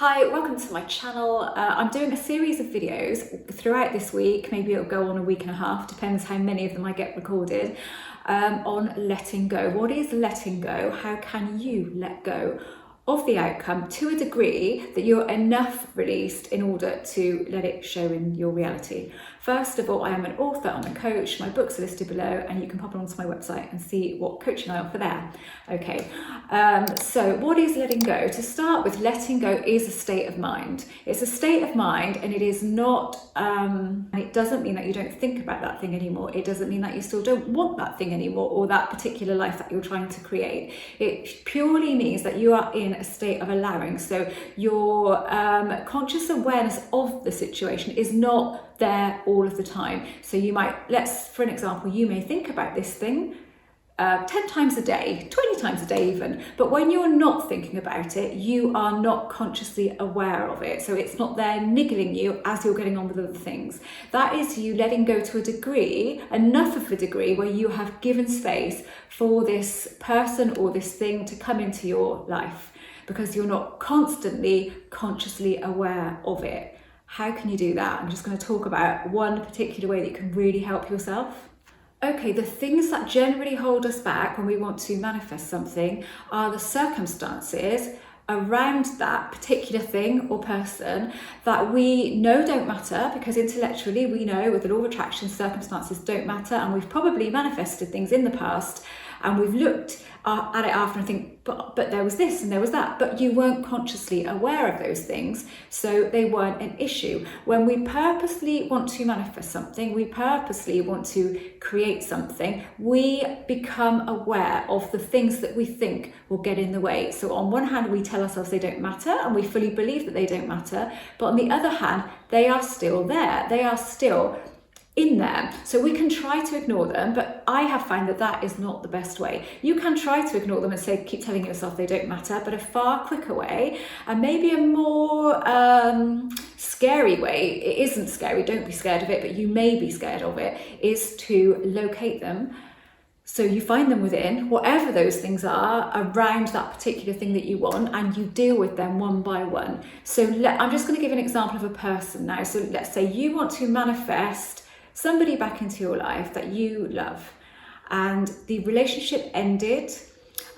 Hi, welcome to my channel. I'm doing a series of videos throughout this week, maybe it'll go on a week and a half, depends how many of them I get recorded, on letting go. What is letting go? How can you let go of the outcome to a degree that you're enough released in order to let it show in your reality? First of all, I am an author, I'm a coach, my books are listed below, and you can pop along to my website and see what coaching I offer there. Okay, so what is letting go? To start with, letting go is a state of mind. It's a state of mind, and it is not, and it doesn't mean that you don't think about that thing anymore. It doesn't mean that you still don't want that thing anymore or that particular life that you're trying to create. It purely means that you are in a state of allowing. So your conscious awareness of the situation is not there all of the time. So you might, for an example, you may think about this thing 10 times a day, 20 times a day even, but when you're not thinking about it, you are not consciously aware of it. So it's not there niggling you as you're getting on with other things. That is you letting go to a degree, enough of a degree where you have given space for this person or this thing to come into your life because you're not constantly consciously aware of it. How can you do that? I'm just going to talk about one particular way that you can really help yourself. Okay, the things that generally hold us back when we want to manifest something are the circumstances around that particular thing or person that we know don't matter, because intellectually we know with the law of attraction circumstances don't matter, and we've probably manifested things in the past and we've looked at it after and think, but there was this and there was that, but you weren't consciously aware of those things, so they weren't an issue. When we purposely want to manifest something, we purposely want to create something, we become aware of the things that we think will get in the way. So on one hand, we tell ourselves they don't matter and we fully believe that they don't matter, but on the other hand, they are still there. They are still in there. So we can try to ignore them, but I have found that that is not the best way. You can try to ignore them and say, keep telling yourself they don't matter, but a far quicker way, and maybe a more scary way, it isn't scary, don't be scared of it, but you may be scared of it, is to locate them. So you find them within, whatever those things are, around that particular thing that you want, and you deal with them one by one. So I'm just going to give an example of a person now. So let's say you want to manifest somebody back into your life that you love, and the relationship ended,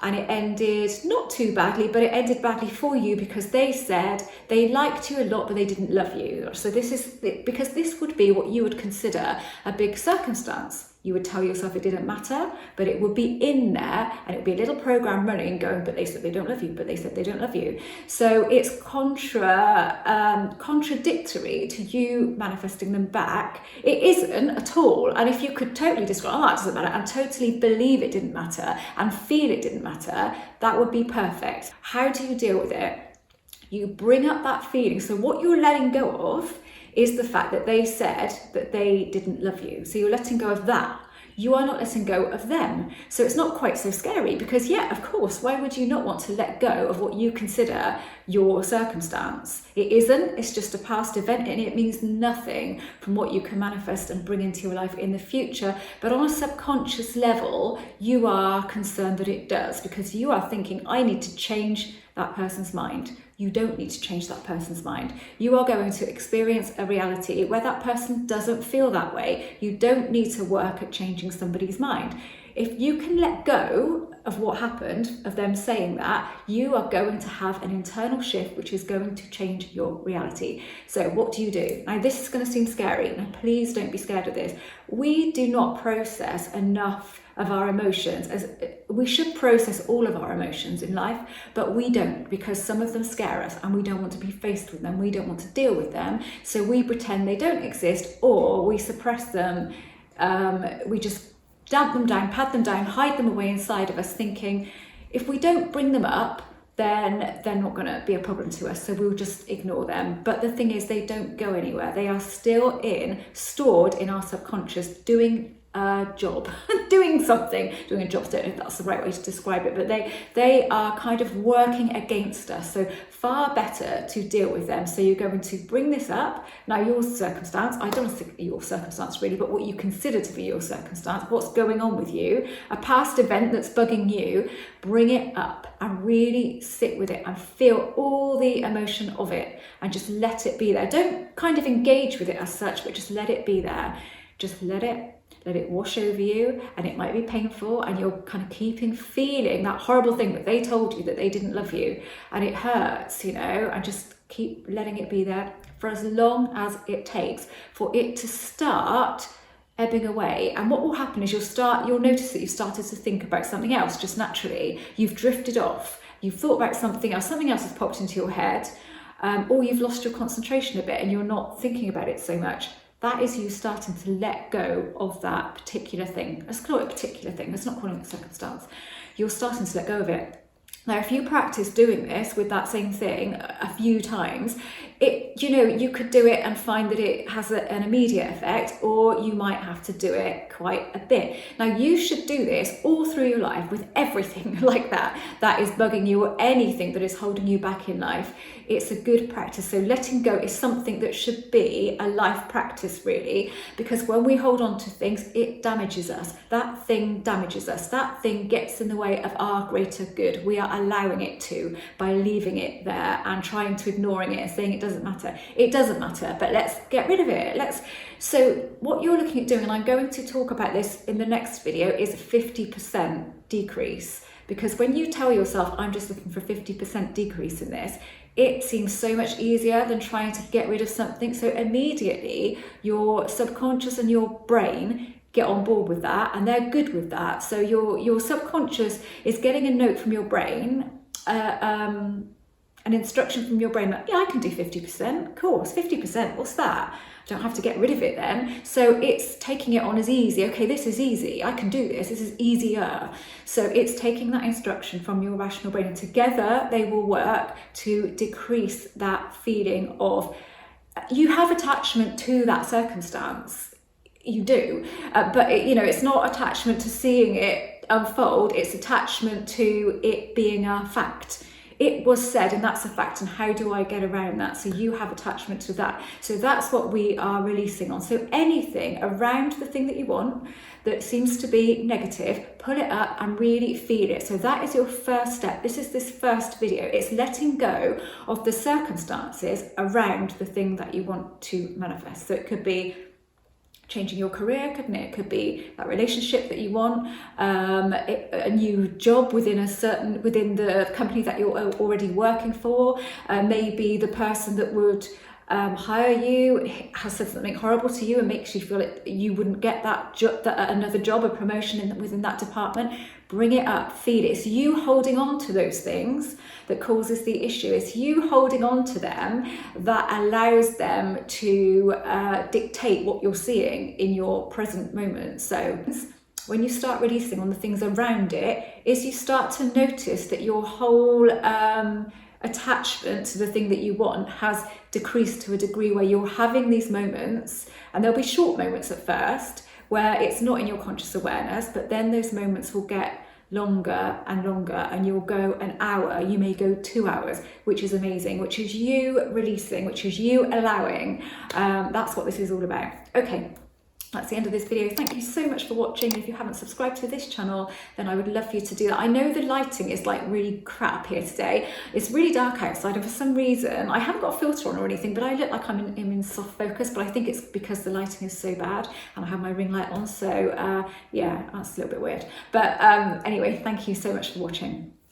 and it ended not too badly, but it ended badly for you because they said they liked you a lot but they didn't love you. So this is because this would be what you would consider a big circumstance. You would tell yourself it didn't matter, but it would be in there, and it would be a little program running going, but they said they don't love you, but they said they don't love you. So it's contradictory to you manifesting them back. It isn't at all. And if you could totally describe, that doesn't matter, and totally believe it didn't matter and feel it didn't matter, that would be perfect. How do you deal with it? You bring up that feeling. So what you're letting go of is the fact that they said that they didn't love you. So you're letting go of that. You are not letting go of them. So it's not quite so scary because, yeah, of course, why would you not want to let go of what you consider your circumstance? It isn't, it's just a past event, and it means nothing from what you can manifest and bring into your life in the future. But on a subconscious level, you are concerned that it does, because you are thinking, I need to change that person's mind. You don't need to change that person's mind. You are going to experience a reality where that person doesn't feel that way. You don't need to work at changing somebody's mind. If you can let go of what happened, of them saying that, you are going to have an internal shift which is going to change your reality. So what do you do? Now, this is going to seem scary. Now, please don't be scared of this. We do not process enough of our emotions. As we should process all of our emotions in life, but we don't, because some of them scare us and we don't want to be faced with them. We don't want to deal with them. So we pretend they don't exist, or we suppress them. We just damp them down, pad them down, hide them away inside of us, thinking if we don't bring them up, then they're not going to be a problem to us, so we'll just ignore them. But the thing is, they don't go anywhere. They are still stored in our subconscious, doing job, doing something, doing a job, I don't know if that's the right way to describe it, but they are kind of working against us. So far better to deal with them. So you're going to bring this up. Now your circumstance, I don't think your circumstance really, but what you consider to be your circumstance, what's going on with you, a past event that's bugging you, bring it up and really sit with it and feel all the emotion of it and just let it be there. Don't kind of engage with it as such, but just let it be there. Just let it wash over you, and it might be painful and you're kind of feeling that horrible thing that they told you that they didn't love you, and it hurts, you know, and just keep letting it be there for as long as it takes for it to start ebbing away. And what will happen is you'll notice that you've started to think about something else just naturally. You've drifted off, you've thought about something else has popped into your head, or you've lost your concentration a bit and you're not thinking about it so much. That is you starting to let go of that particular thing. Let's call it a particular thing. Let's not call it a circumstance. You're starting to let go of it. Now, if you practice doing this with that same thing a few times, you could do it and find that it has an immediate effect, or you might have to do it quite a bit. Now, you should do this all through your life with everything like that is bugging you, or anything that is holding you back in life. It's a good practice. So letting go is something that should be a life practice, really, because when we hold on to things, it damages us. That thing damages us. That thing gets in the way of our greater good. We are allowing it to by leaving it there and trying to ignoring it and saying it doesn't matter. It doesn't matter, but let's get rid of it. So what you're looking at doing, and I'm going to talk about this in the next video, is a 50% decrease. Because when you tell yourself, I'm just looking for 50% decrease in this, it seems so much easier than trying to get rid of something. So immediately your subconscious and your brain get on board with that, and they're good with that. So your subconscious is getting a note from your brain, an instruction from your brain that, yeah, I can do 50%, of course, 50%, what's that? I don't have to get rid of it then. So it's taking it on as easy. Okay, this is easy, I can do this is easier. So it's taking that instruction from your rational brain, and together they will work to decrease that feeling of, you have attachment to that circumstance. You do, but it's not attachment to seeing it unfold, it's attachment to it being a fact. It was said, and that's a fact, and how do I get around that? So you have attachment to that. So that's what we are releasing on. So anything around the thing that you want that seems to be negative, pull it up and really feel it. So that is your first step. This is this first video. It's letting go of the circumstances around the thing that you want to manifest. So it could be changing your career, couldn't it? It could be that relationship that you want, a new job within the company that you're already working for. Maybe the person that would hire you has said something horrible to you and makes you feel like you wouldn't get another job or promotion within that department. Bring it up, feel it. It's you holding on to those things that causes the issue. It's you holding on to them that allows them to dictate what you're seeing in your present moment. So when you start releasing on the things around it, is you start to notice that your whole attachment to the thing that you want has decreased to a degree where you're having these moments, and there'll be short moments at first where it's not in your conscious awareness, but then those moments will get longer and longer, and you'll go an hour, you may go 2 hours, which is amazing, which is you releasing, which is you allowing. That's what this is all about. Okay, that's the end of this video. Thank you so much for watching. If you haven't subscribed to this channel, then I would love for you to do that. I know the lighting is like really crap here today. It's really dark outside, and for some reason, I haven't got a filter on or anything, but I look like I'm in soft focus, but I think it's because the lighting is so bad and I have my ring light on. So yeah, that's a little bit weird. But anyway, thank you so much for watching.